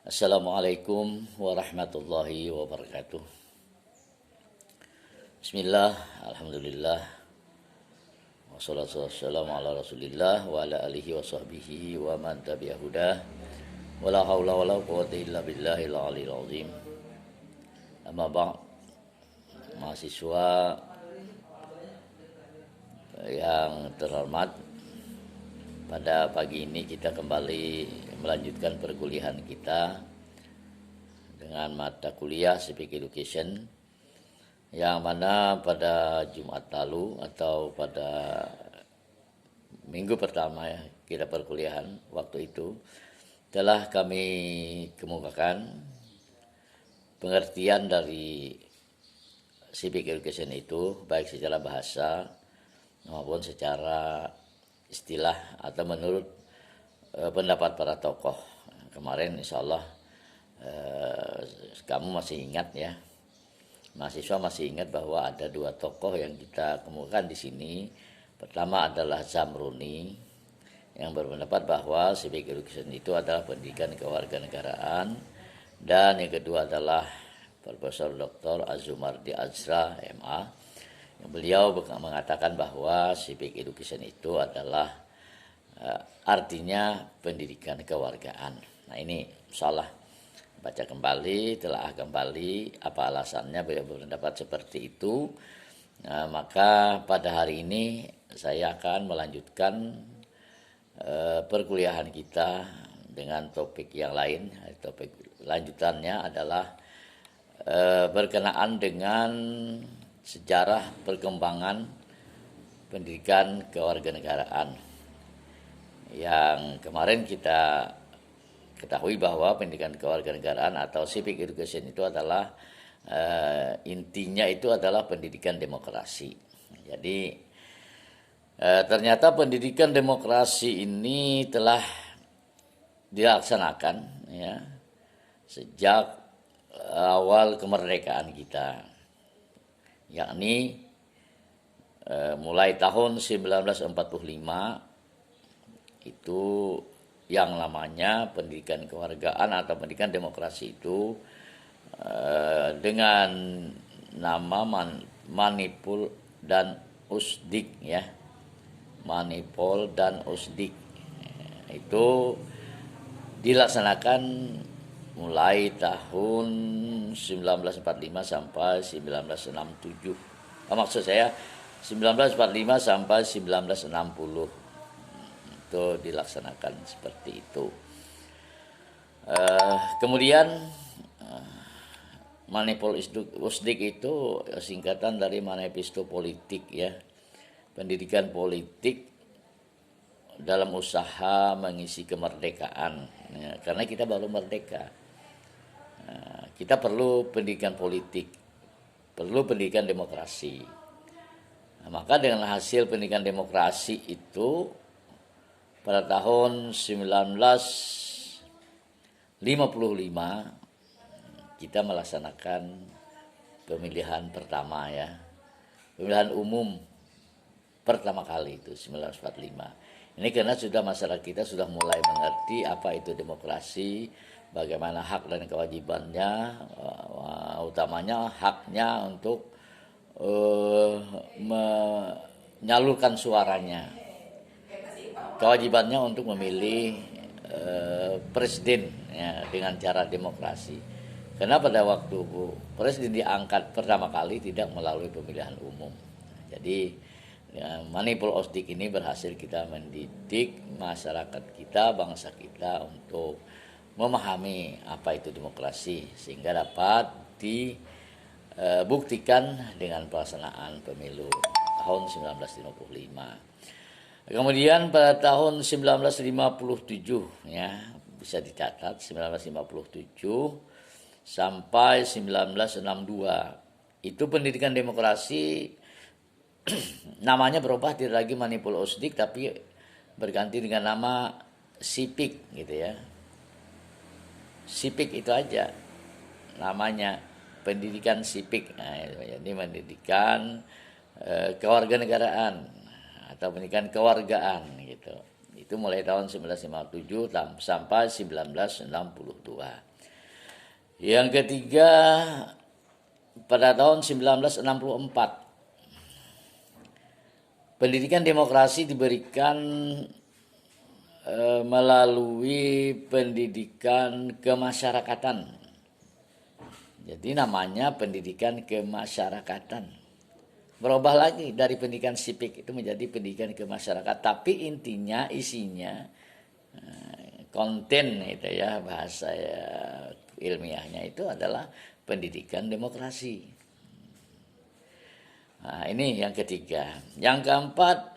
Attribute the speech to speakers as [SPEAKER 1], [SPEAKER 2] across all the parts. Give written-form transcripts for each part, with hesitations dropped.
[SPEAKER 1] Assalamualaikum warahmatullahi wabarakatuh. Bismillah, alhamdulillah, wassalatu wassalamu ala rasulillah wa ala alihi wa sahbihi wa man tabi'ahudah wa la hawla wa la quwwata illa billahil aliyil azim. Amma ba'd, mahasiswa yang terhormat, pada pagi ini kita kembali melanjutkan perkuliahan kita dengan mata kuliah Civic Education, yang mana pada Jumat lalu atau pada minggu pertama ya kita perkuliahan, waktu itu telah kami kemukakan pengertian dari Civic Education itu, baik secara bahasa maupun secara istilah atau menurut pendapat para tokoh. Kemarin insya Allah kamu masih ingat ya, mahasiswa masih ingat bahwa ada dua tokoh yang kita kemukakan di sini. Pertama adalah Zamruni yang berpendapat bahwa Civic Education itu adalah pendidikan kewarganegaraan, dan yang kedua adalah Profesor Dr. Azumardi Azra MA, yang beliau mengatakan bahwa Civic Education itu adalah artinya pendidikan kewargaan. Nah ini salah baca kembali, telah kembali apa alasannya beliau berpendapat seperti itu. Nah, maka pada hari ini saya akan melanjutkan perkuliahan kita dengan topik yang lain. Topik lanjutannya adalah berkenaan dengan sejarah perkembangan pendidikan kewarganegaraan. Yang kemarin kita ketahui bahwa pendidikan kewarganegaraan atau civic education itu adalah intinya itu adalah pendidikan demokrasi. Jadi ternyata pendidikan demokrasi ini telah dilaksanakan ya sejak awal kemerdekaan kita, yakni mulai tahun 1945 itu yang namanya pendidikan kewargaan atau pendidikan demokrasi itu dengan nama Manipul dan Usdik ya, Manipul dan Usdik itu dilaksanakan mulai tahun 1945 sampai 1967. Maksud saya 1945 sampai 1960 itu dilaksanakan seperti itu. Kemudian Manipul Usdik itu singkatan dari Manifesto Politik ya, pendidikan politik dalam usaha mengisi kemerdekaan ya, karena kita baru merdeka. Kita perlu pendidikan politik, perlu pendidikan demokrasi. Nah, maka dengan hasil pendidikan demokrasi itu pada tahun 1955 kita melaksanakan pemilihan pertama ya, pemilihan umum pertama kali itu 1945. Ini karena sudah masyarakat kita sudah mulai mengerti apa itu demokrasi, bagaimana hak dan kewajibannya, utamanya haknya untuk menyalurkan suaranya, kewajibannya untuk memilih presiden ya, dengan cara demokrasi. Karena pada waktu presiden diangkat pertama kali tidak melalui pemilihan umum. Jadi ya, Manipul Usdik ini berhasil kita mendidik masyarakat kita, bangsa kita untuk memahami apa itu demokrasi sehingga dapat dibuktikan dengan pelaksanaan pemilu tahun 1955. Kemudian pada tahun 1957 ya, bisa dicatat 1957 sampai 1962 itu pendidikan demokrasi namanya berubah, tidak lagi Manipul Usdik tapi berganti dengan nama Civic gitu ya. Civic itu aja namanya, pendidikan Civic. Nah, jadi pendidikan kewarganegaraan atau pendidikan kewargaan gitu. Itu mulai tahun 1957 sampai 1962. Yang ketiga, pada tahun 1964, pendidikan demokrasi diberikan melalui pendidikan kemasyarakatan. Jadi namanya pendidikan kemasyarakatan. Berubah lagi dari pendidikan sipik itu menjadi pendidikan kemasyarakatan. Tapi intinya, isinya, konten itu ya, bahasa ya, ilmiahnya itu adalah pendidikan demokrasi. Nah, ini yang ketiga. Yang keempat,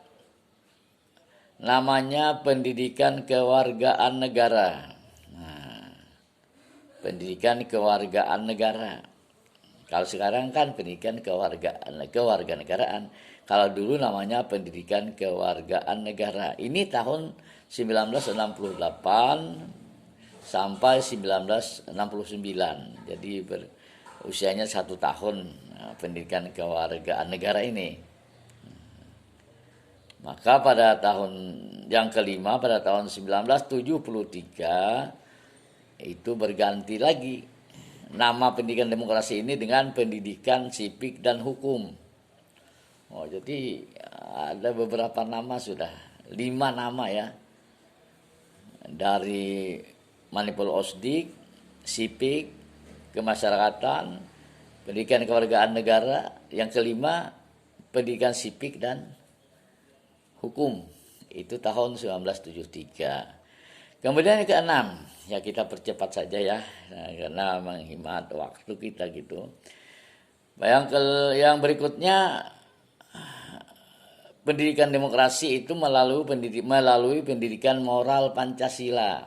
[SPEAKER 1] namanya pendidikan kewargaan negara. Nah, pendidikan kewargaan negara. Kalau sekarang kan pendidikan kewarganegaraan. Kalau dulu namanya pendidikan kewargaan negara. Ini tahun 1968 sampai 1969. Jadi usianya 1 tahun pendidikan kewargaan negara ini. Maka pada tahun yang kelima, pada tahun 1973 itu berganti lagi nama pendidikan demokrasi ini dengan pendidikan sipik dan hukum. Oh, jadi ada beberapa nama, sudah 5 nama ya, dari Manipul Osdik, sipik, kemasyarakatan, pendidikan kewargaan negara. Yang kelima, pendidikan sipik dan hukum. Itu tahun 1973. Kemudian yang keenam, ya kita percepat saja ya, karena menghemat waktu kita gitu. Yang berikutnya, pendidikan demokrasi itu melalui pendidikan moral Pancasila.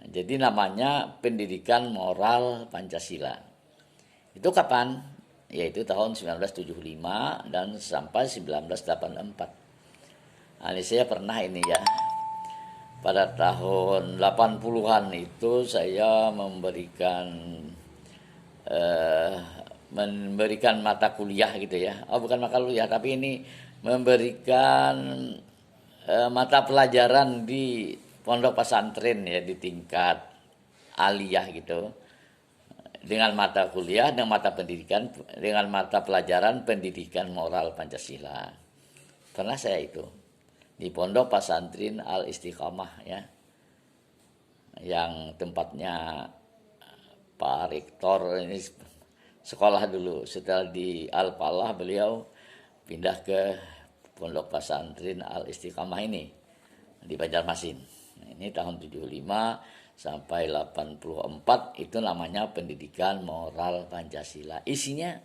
[SPEAKER 1] Jadi namanya pendidikan moral Pancasila. Itu kapan? Yaitu tahun 1975 dan sampai 1984. Nah, ini saya pernah ini ya. Pada tahun 80-an itu saya memberikan mata kuliah gitu ya. Oh, bukan mata kuliah, tapi ini memberikan mata pelajaran di pondok pesantren ya, di tingkat aliyah gitu. Dengan mata kuliah, dengan mata pendidikan, dengan mata pelajaran pendidikan moral Pancasila. Pernah saya itu di pondok pesantren Al Istiqomah ya, yang tempatnya Pak Rektor ini sekolah dulu. Setelah di Al Falah beliau pindah ke pondok pesantren Al Istiqomah ini di Banjarmasin. Ini tahun 75 sampai 84, itu namanya pendidikan moral Pancasila. Isinya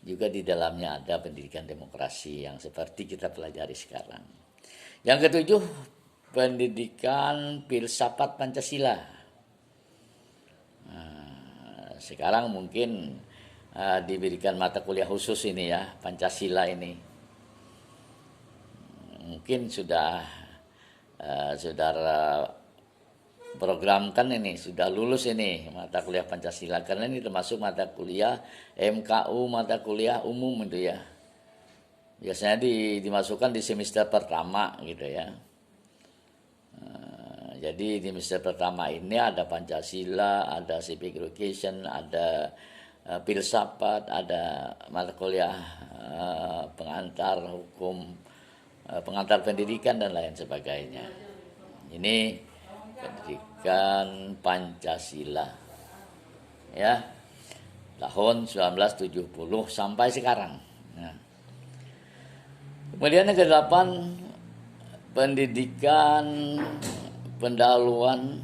[SPEAKER 1] juga di dalamnya ada pendidikan demokrasi yang seperti kita pelajari sekarang. Yang ketujuh, pendidikan filsafat Pancasila. Nah, sekarang mungkin diberikan mata kuliah khusus ini ya, Pancasila ini. Mungkin sudah saudara programkan ini, sudah lulus ini mata kuliah Pancasila, karena ini termasuk mata kuliah MKU, mata kuliah umum itu ya. Biasanya dimasukkan di semester pertama gitu ya. Jadi di semester pertama ini ada Pancasila, ada Civic Education, ada filsafat, ada mata kuliah pengantar hukum, pengantar pendidikan dan lain sebagainya. Ini pendidikan Pancasila ya, tahun 1970 sampai sekarang. Nah, kemudian yang ke-8, pendidikan pendahuluan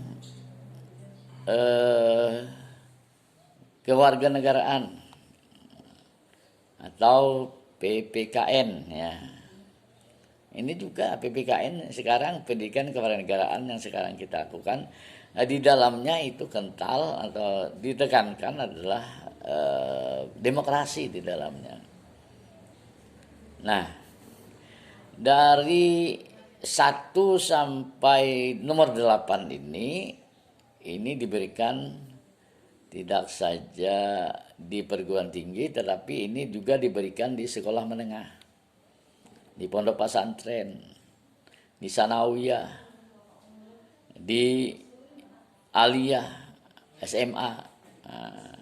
[SPEAKER 1] kewarganegaraan atau PPKN ya. Ini juga PPKN sekarang, pendidikan kewarganegaraan yang sekarang kita lakukan, di dalamnya itu kental atau ditekankan adalah demokrasi di dalamnya. Nah, dari 1 sampai nomor 8 ini diberikan tidak saja di perguruan tinggi, tetapi ini juga diberikan di sekolah menengah, di pondok pesantren, di sanawiyah, di aliyah, SMA, Nah,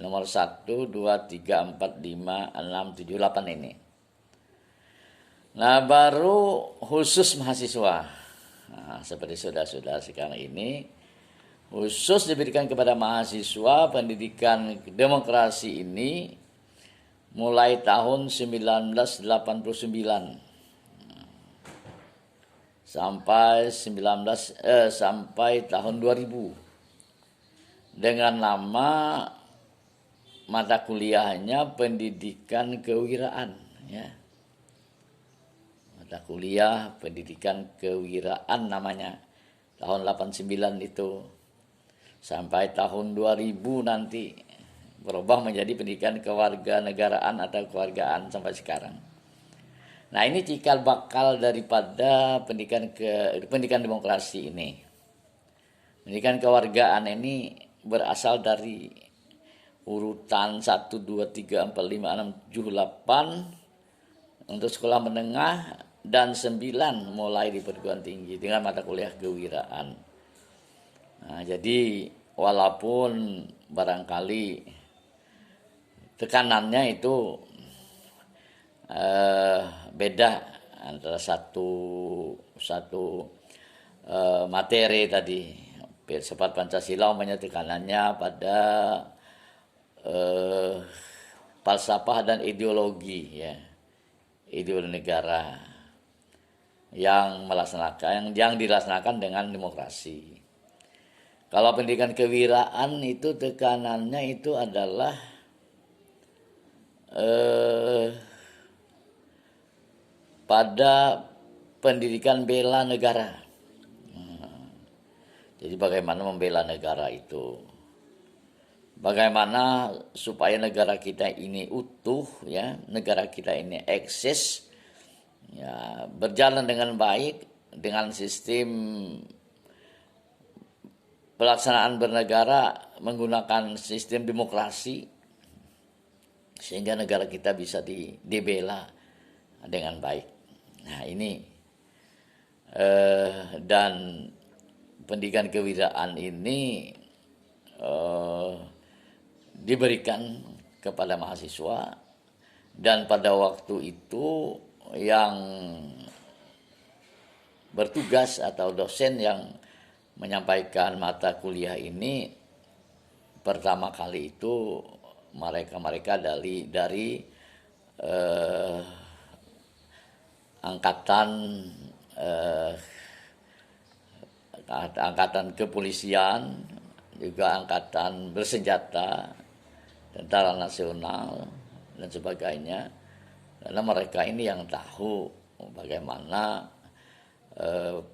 [SPEAKER 1] nomor 1, 2, 3, 4, 5, 6, 7, 8 ini. Nah, baru khusus mahasiswa. Nah, seperti sudah sekarang ini, khusus diberikan kepada mahasiswa pendidikan demokrasi ini mulai tahun 1989 sampai tahun 2000 dengan nama mata kuliahnya pendidikan kewiraan, ya. Mata kuliah pendidikan kewiraan namanya, tahun 89 itu sampai tahun 2000 nanti berubah menjadi pendidikan kewarganegaraan atau kewargaan sampai sekarang. Nah, ini cikal bakal daripada pendidikan demokrasi ini. Pendidikan kewargaan ini berasal dari urutan 1, 2, 3, 4, 5, 6, 7, 8 untuk sekolah menengah dan 9 mulai di perguruan tinggi dengan mata kuliah kewiraan. Nah, jadi walaupun barangkali tekanannya itu beda antara satu materi tadi, filsafat Pancasila umumnya tekanannya pada falsafah dan ideologi, ya, ideologi negara yang dilaksanakan dengan demokrasi. Kalau pendidikan kewiraan itu tekanannya itu adalah pada pendidikan bela negara. Jadi bagaimana membela negara itu, bagaimana supaya negara kita ini utuh, ya, negara kita ini eksis, ya, berjalan dengan baik dengan sistem pelaksanaan bernegara menggunakan sistem demokrasi, sehingga negara kita bisa dibela dengan baik. Nah, ini dan pendidikan kewiraan ini diberikan kepada mahasiswa, dan pada waktu itu yang bertugas atau dosen yang menyampaikan mata kuliah ini pertama kali itu mereka dari angkatan kepolisian, juga angkatan bersenjata, tentara nasional dan sebagainya, karena mereka ini yang tahu bagaimana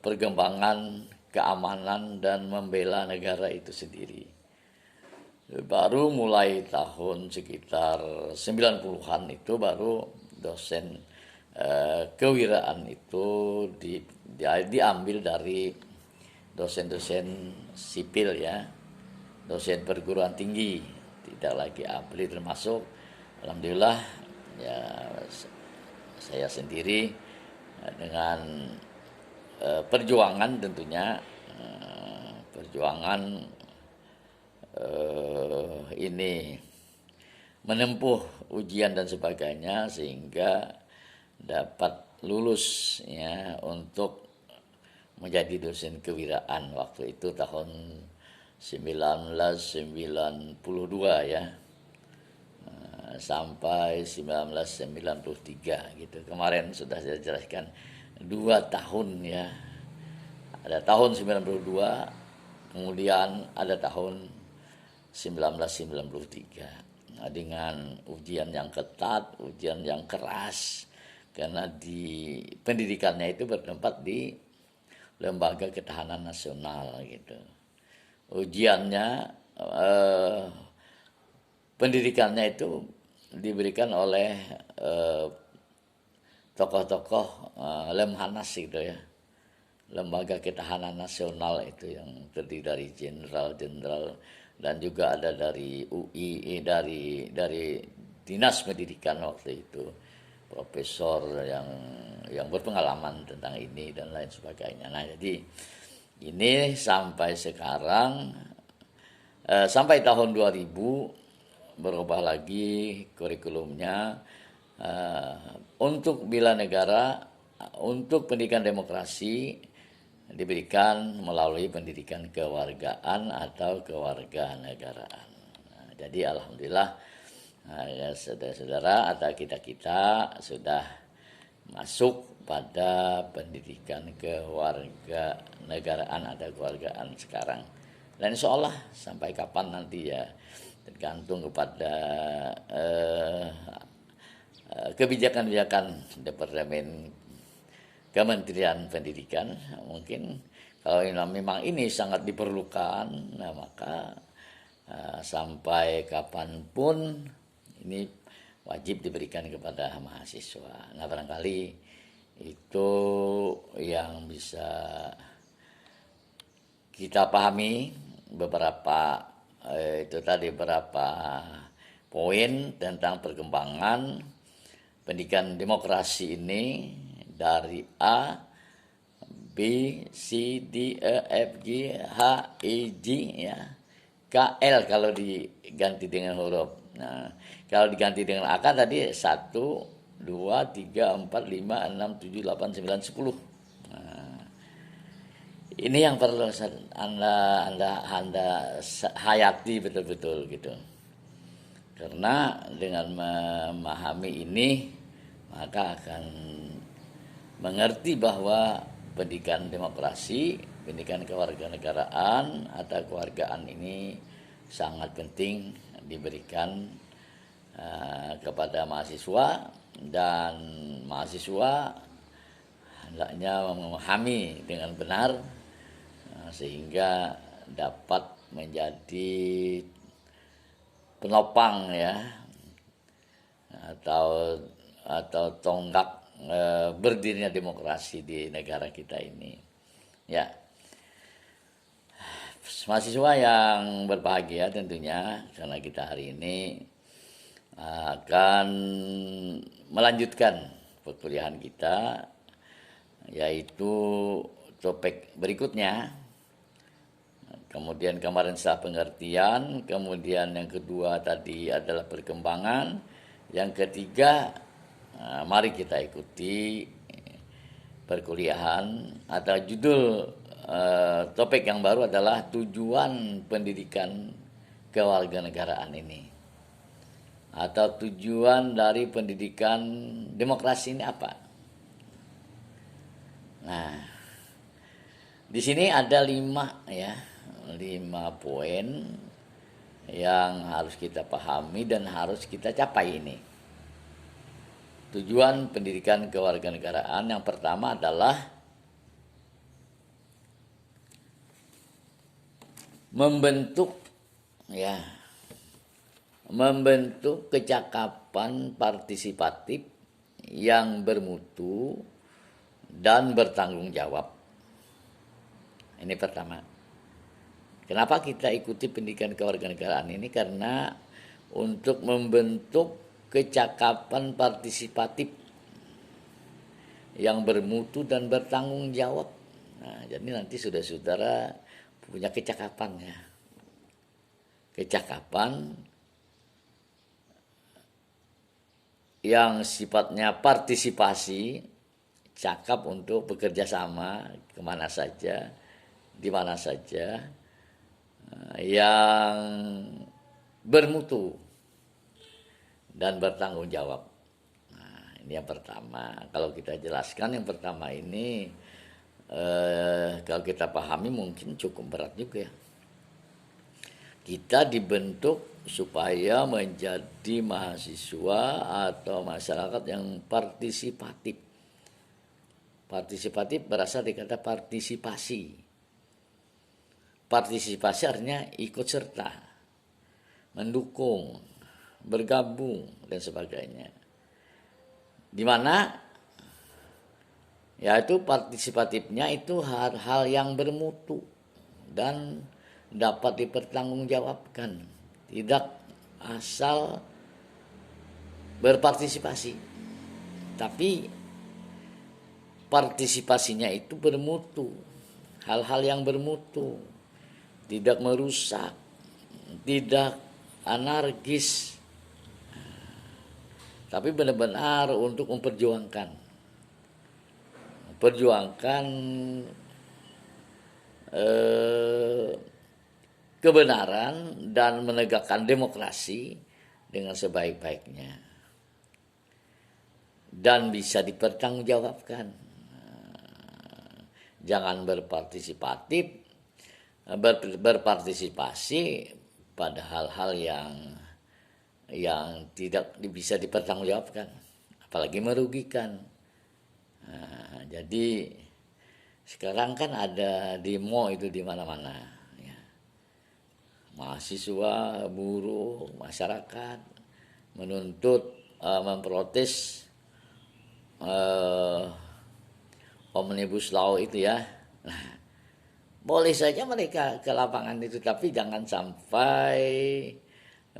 [SPEAKER 1] perkembangan keamanan dan membela negara itu sendiri. Baru mulai tahun sekitar 90-an itu baru dosen kewiraan itu diambil dari dosen-dosen sipil, ya, dosen perguruan tinggi, tidak lagi abri, termasuk alhamdulillah, ya, saya sendiri dengan perjuangan tentunya, perjuangan ini menempuh ujian dan sebagainya sehingga dapat lulus, ya, untuk menjadi dosen kewiraan waktu itu tahun 1992, ya, sampai 1993 gitu. Kemarin sudah saya jelaskan 2 tahun, ya. Ada tahun 92, kemudian ada tahun 1993. Nah, dengan ujian yang ketat, ujian yang keras, karena di pendidikannya itu bertempat di Lembaga Ketahanan Nasional gitu. Ujiannya, pendidikannya itu diberikan oleh tokoh-tokoh Lemhanas gitu, ya. Lembaga Ketahanan Nasional itu yang terdiri dari jenderal-jenderal, dan juga ada dari UI, dari Dinas Pendidikan waktu itu, profesor yang berpengalaman tentang ini dan lain sebagainya. Nah, jadi ini sampai sekarang Sampai tahun 2000 berubah lagi kurikulumnya, untuk bela negara, untuk pendidikan demokrasi diberikan melalui pendidikan kewargaan atau kewarganegaraan. Nah, jadi alhamdulillah, ya saudara-saudara atau kita sudah masuk pada pendidikan kewarganegaraan atau kewargaan sekarang. Dan insya Allah sampai kapan nanti ya tergantung kepada kebijakan-kebijakan Departemen Kementerian Pendidikan. Mungkin kalau memang ini sangat diperlukan, nah maka sampai kapanpun ini wajib diberikan kepada mahasiswa. Nah barangkali itu yang bisa kita pahami beberapa itu tadi beberapa poin tentang perkembangan pendidikan demokrasi ini dari A, B, C, D, E, F, G, H, I, J ya. K, L kalau diganti dengan huruf. Nah, kalau diganti dengan angka tadi 1, 2, 3, 4, 5, 6, 7, 8, 9, 10. Nah, ini yang perlu Anda hayati betul-betul gitu. Karena dengan memahami ini maka akan mengerti bahwa pendidikan demokrasi, pendidikan kewarganegaraan atau kewargaan ini sangat penting diberikan kepada mahasiswa, dan mahasiswa hendaknya memahami dengan benar sehingga dapat menjadi penopang ya atau tonggak berdirinya demokrasi di negara kita ini. Ya, mahasiswa yang berbahagia tentunya karena kita hari ini akan melanjutkan perkuliahan kita, yaitu topik berikutnya. Kemudian kemarin setelah pengertian, kemudian yang kedua tadi adalah perkembangan, yang ketiga mari kita ikuti perkuliahan atau judul topik yang baru adalah tujuan pendidikan kewarganegaraan ini, atau tujuan dari pendidikan demokrasi ini apa. Nah, di sini ada 5 poin yang harus kita pahami dan harus kita capai ini. Tujuan pendidikan kewarganegaraan yang pertama adalah membentuk kecakapan partisipatif yang bermutu dan bertanggung jawab. Ini pertama. Kenapa kita ikuti pendidikan kewarganegaraan ini? Karena untuk membentuk kecakapan partisipatif yang bermutu dan bertanggung jawab. Nah, jadi nanti saudara-saudara punya kecakapan ya. Kecakapan yang sifatnya partisipasi, cakap untuk bekerja sama kemana saja, di mana saja, yang bermutu dan bertanggung jawab. Nah, ini yang pertama. Kalau kita jelaskan yang pertama ini, kalau kita pahami mungkin cukup berat juga ya. Kita dibentuk supaya menjadi mahasiswa atau masyarakat yang partisipatif. Partisipatif berasal dari kata partisipasi. Partisipasi artinya ikut serta, mendukung, bergabung dan sebagainya. Di mana yaitu partisipatifnya itu hal-hal yang bermutu dan dapat dipertanggungjawabkan, tidak asal berpartisipasi, tapi partisipasinya itu bermutu, hal-hal yang bermutu, tidak merusak tidak anarkis, tapi benar-benar untuk memperjuangkan kebenaran dan menegakkan demokrasi dengan sebaik-baiknya dan bisa dipertanggungjawabkan. Jangan berpartisipasi pada hal-hal yang tidak bisa dipertanggungjawabkan, apalagi merugikan. Jadi sekarang kan ada demo itu di mana-mana, ya. Mahasiswa, buruh, masyarakat menuntut, memprotes Omnibus Law itu ya. Nah, boleh saja mereka ke lapangan itu, tapi jangan sampai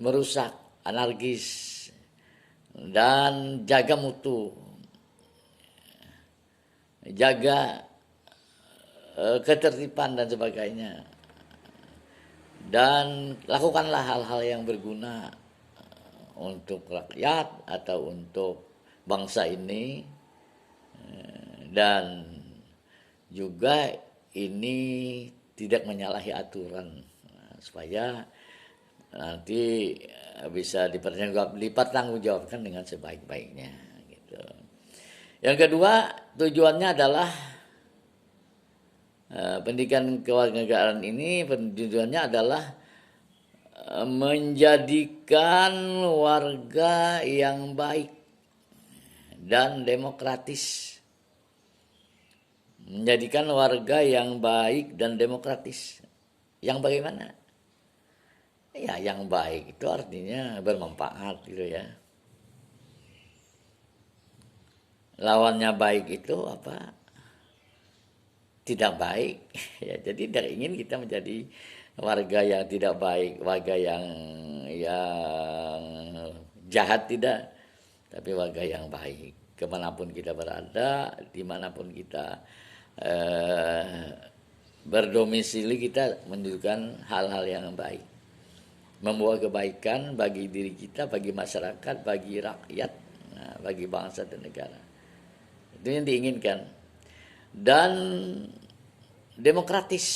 [SPEAKER 1] merusak, anarkis, dan jaga mutu, jaga ketertiban dan sebagainya, dan lakukanlah hal-hal yang berguna untuk rakyat atau untuk bangsa ini, dan juga ini tidak menyalahi aturan, supaya nanti bisa dipertanggungjawabkan dengan sebaik-baiknya gitu. Yang kedua, tujuannya adalah pendidikan kewarganegaraan ini tujuannya adalah menjadikan warga yang baik dan demokratis. Menjadikan warga yang baik dan demokratis. Yang bagaimana? Ya, yang baik itu artinya bermanfaat gitu ya. Lawannya baik itu apa? Tidak baik. Ya, jadi tidak ingin kita menjadi warga yang tidak baik, warga yang jahat, tidak, tapi warga yang baik. Kemanapun kita berada, dimanapun kita berdomisili, kita menunjukkan hal-hal yang baik, membawa kebaikan bagi diri kita, bagi masyarakat, bagi rakyat, bagi bangsa dan negara. Itu yang diinginkan. Dan demokratis.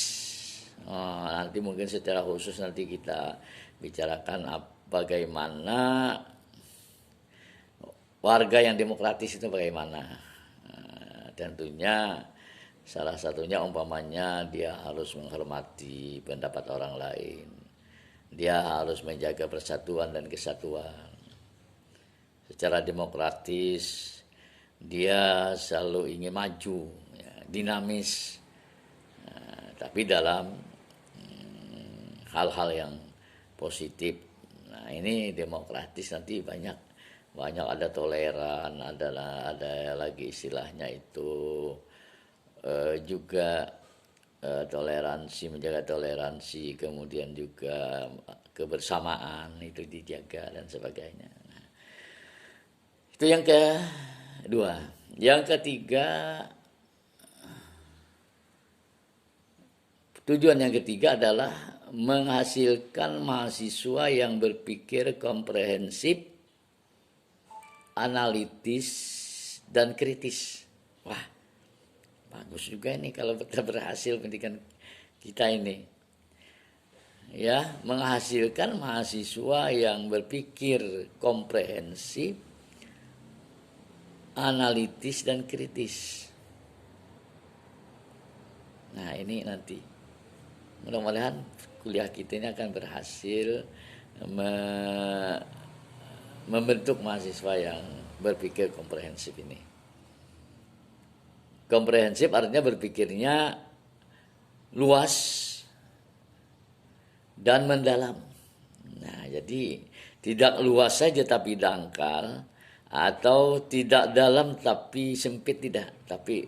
[SPEAKER 1] Nanti mungkin secara khusus nanti kita bicarakan bagaimana warga yang demokratis itu bagaimana. Tentunya salah satunya umpamanya dia harus menghormati pendapat orang lain. Dia harus menjaga persatuan dan kesatuan. Secara demokratis dia selalu ingin maju, ya, dinamis, tapi dalam hal-hal yang positif. Nah, ini demokratis nanti banyak ada toleran, ada lagi istilahnya itu juga toleransi, menjaga toleransi, kemudian juga kebersamaan itu dijaga dan sebagainya. Nah, itu yang kedua. Yang ketiga, tujuan yang ketiga adalah menghasilkan mahasiswa yang berpikir komprehensif, analitis, dan kritis. Wah, bagus juga ini kalau kita berhasil pendidikan kita ini. Ya, menghasilkan mahasiswa yang berpikir komprehensif, analitis, dan kritis. Nah, ini nanti mudah-mudahan kuliah kita ini akan berhasil membentuk mahasiswa yang berpikir komprehensif ini. Komprehensif artinya berpikirnya luas dan mendalam. Nah, jadi tidak luas saja tapi dangkal, atau tidak dalam tapi sempit, tidak, tapi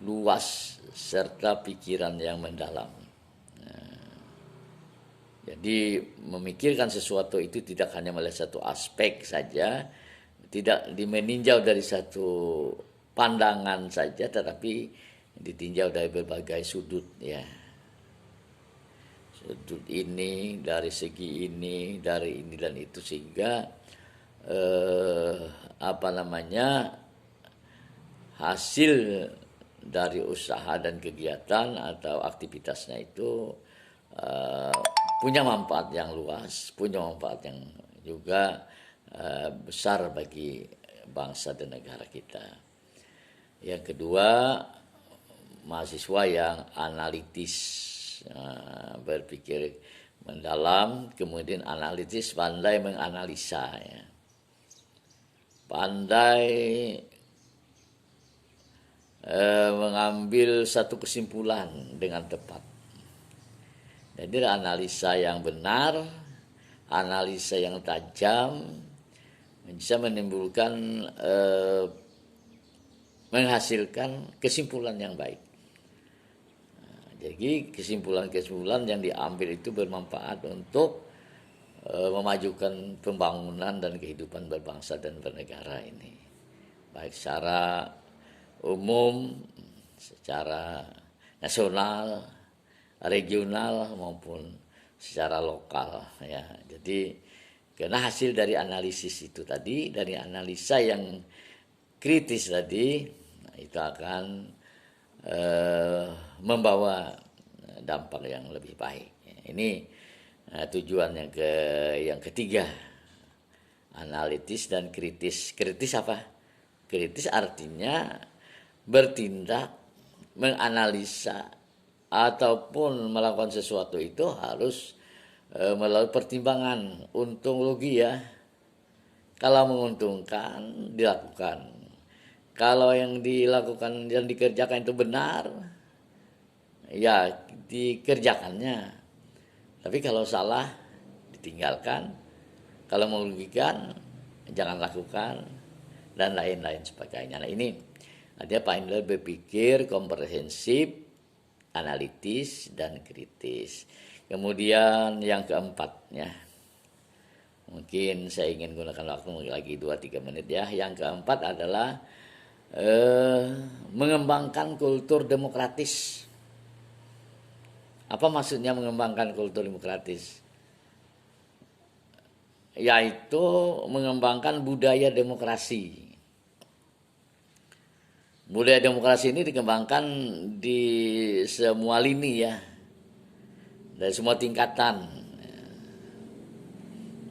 [SPEAKER 1] luas serta pikiran yang mendalam. Jadi memikirkan sesuatu itu tidak hanya melihat satu aspek saja, tidak meninjau dari satu pandangan saja, tetapi ditinjau dari berbagai sudut, ya. sudut ini, dari segi ini, dari ini dan itu, sehingga apa namanya, hasil dari usaha dan kegiatan atau aktivitasnya itu eh, punya manfaat yang luas, punya manfaat yang juga besar bagi bangsa dan negara kita. Yang kedua, mahasiswa yang analitis, berpikir mendalam, kemudian analitis, pandai menganalisa, ya. Pandai mengambil satu kesimpulan dengan tepat. Jadi analisa yang benar, analisa yang tajam, bisa menimbulkan menghasilkan kesimpulan yang baik. Jadi kesimpulan-kesimpulan yang diambil itu bermanfaat untuk memajukan pembangunan dan kehidupan berbangsa dan bernegara ini, baik secara umum, secara nasional, regional maupun secara lokal, ya. Jadi karena hasil dari analisis itu tadi, dari analisa yang kritis tadi, itu akan membawa dampak yang lebih baik. Ini tujuan yang ketiga, analitis dan kritis. Kritis apa? Kritis artinya bertindak, menganalisa ataupun melakukan sesuatu itu harus melalui pertimbangan untung rugi, ya. Kalau menguntungkan dilakukan. Kalau yang dilakukan, yang dikerjakan itu benar, ya dikerjakannya. Tapi kalau salah, ditinggalkan. Kalau merugikan, jangan lakukan, dan lain-lain sebagainya. Nah, ini dia pandai berpikir komprehensif, analitis, dan kritis. Kemudian yang keempat, ya. Mungkin saya ingin gunakan waktu lagi 2-3 menit, ya. Yang keempat adalah mengembangkan kultur demokratis. Apa maksudnya mengembangkan kultur demokratis? Yaitu mengembangkan budaya demokrasi. Budaya demokrasi ini dikembangkan di semua lini, ya, dari semua tingkatan,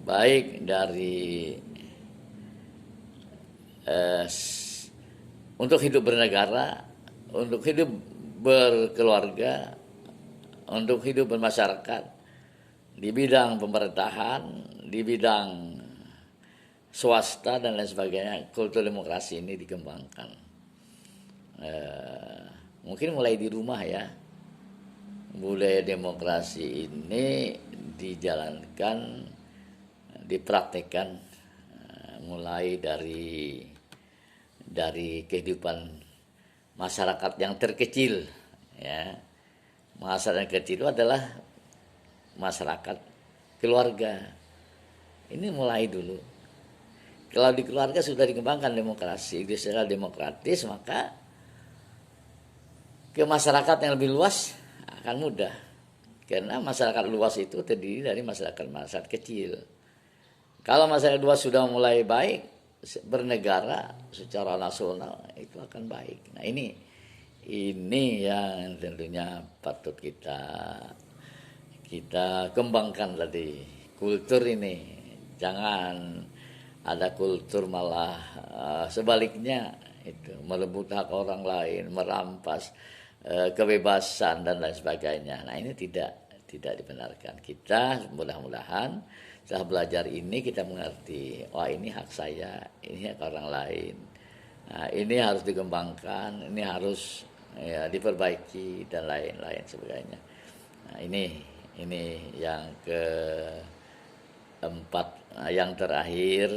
[SPEAKER 1] baik dari untuk hidup bernegara, untuk hidup berkeluarga, untuk hidup bermasyarakat, di bidang pemerintahan, di bidang swasta dan lain sebagainya. Kultur demokrasi ini dikembangkan. Mungkin mulai di rumah, ya. Budaya demokrasi ini dijalankan, dipraktekkan mulai dari kehidupan masyarakat yang terkecil, ya. Masyarakat yang kecil itu adalah masyarakat keluarga. Ini mulai dulu. Kalau di keluarga sudah dikembangkan demokrasi, secara demokratis, maka ke masyarakat yang lebih luas akan mudah. Karena masyarakat luas itu terdiri dari masyarakat kecil. Kalau masyarakat luas sudah mulai baik, bernegara secara nasional itu akan baik. Nah, ini yang tentunya patut kita kembangkan tadi, kultur ini. Jangan ada kultur malah sebaliknya itu merebut hak orang lain, merampas kebebasan dan lain sebagainya. Nah, ini tidak dibenarkan. Kita mudah-mudahan setelah belajar ini kita mengerti, wah, ini hak saya, ini hak orang lain. Nah, ini harus dikembangkan, ini harus, ya, diperbaiki dan lain-lain sebagainya. Nah, ini yang keempat, yang terakhir.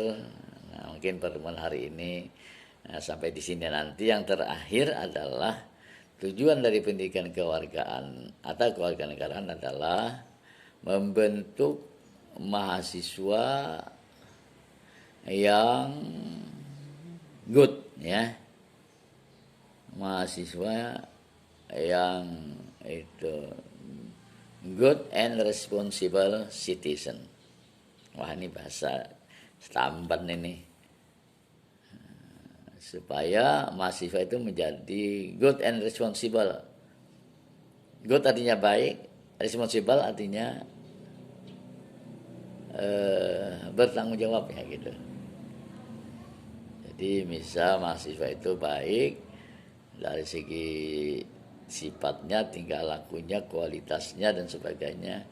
[SPEAKER 1] Nah, mungkin pertemuan hari ini sampai di sini. Nanti yang terakhir adalah tujuan dari pendidikan kewargaan atau kewarganegaraan adalah membentuk mahasiswa yang good, ya. Mahasiswa yang itu good and responsible citizen. Wah, ini bahasa stampen ini. Supaya mahasiswa itu menjadi good and responsible. Good artinya baik, responsible artinya bertanggung jawab ya gitu. Jadi misal mahasiswa itu baik dari segi sifatnya, tingkah lakunya, kualitasnya dan sebagainya,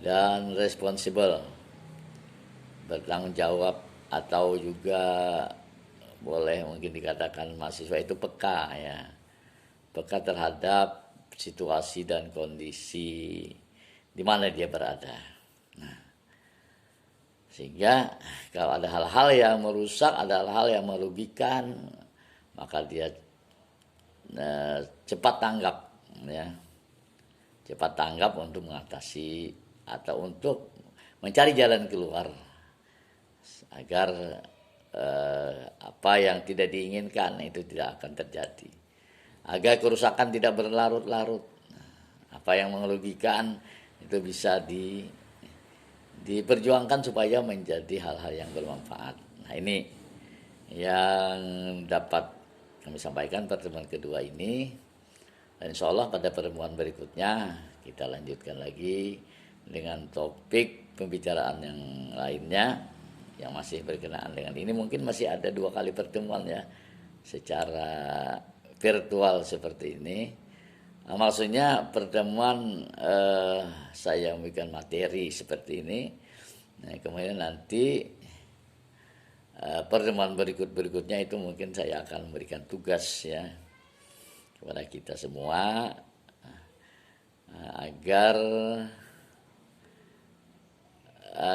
[SPEAKER 1] dan responsible, bertanggung jawab, atau juga boleh mungkin dikatakan mahasiswa itu peka ya, peka terhadap situasi dan kondisi di mana dia berada. Nah, sehingga kalau ada hal-hal yang merusak, ada hal-hal yang merugikan, maka dia cepat tanggap ya, cepat tanggap untuk mengatasi atau untuk mencari jalan keluar agar apa yang tidak diinginkan itu tidak akan terjadi, agar kerusakan tidak berlarut-larut, apa yang merugikan itu bisa diperjuangkan supaya menjadi hal-hal yang bermanfaat. Nah, ini yang dapat kami sampaikan pertemuan kedua ini. Dan insya Allah pada pertemuan berikutnya kita lanjutkan lagi dengan topik pembicaraan yang lainnya yang masih berkenaan dengan ini. Mungkin masih ada 2 kali pertemuan ya secara virtual seperti ini. Nah, maksudnya pertemuan saya memberikan materi seperti ini. Nah, kemudian nanti pertemuan berikutnya itu mungkin saya akan memberikan tugas ya kepada kita semua agar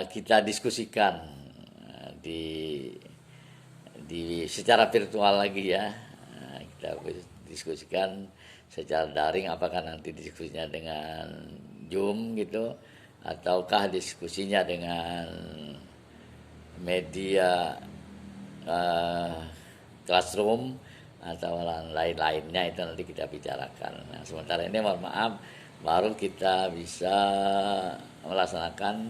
[SPEAKER 1] kita diskusikan di secara virtual lagi ya. Kita diskusikan secara daring, apakah nanti diskusinya dengan Zoom gitu ataukah diskusinya dengan media classroom atau lain-lainnya, itu nanti kita bicarakan. Nah, sementara ini mohon maaf baru kita bisa melaksanakan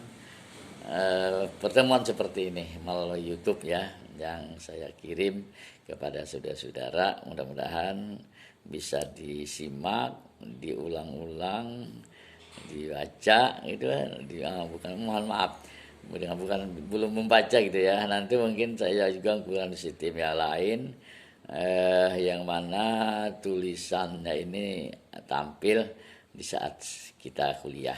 [SPEAKER 1] pertemuan seperti ini melalui YouTube ya, yang saya kirim kepada saudara-saudara. Mudah-mudahan bisa disimak, diulang-ulang, dibaca gitu bukan, mohon maaf, belum membaca gitu ya. Nanti mungkin saya juga kurang di sistem yang lain yang mana tulisannya ini tampil di saat kita kuliah.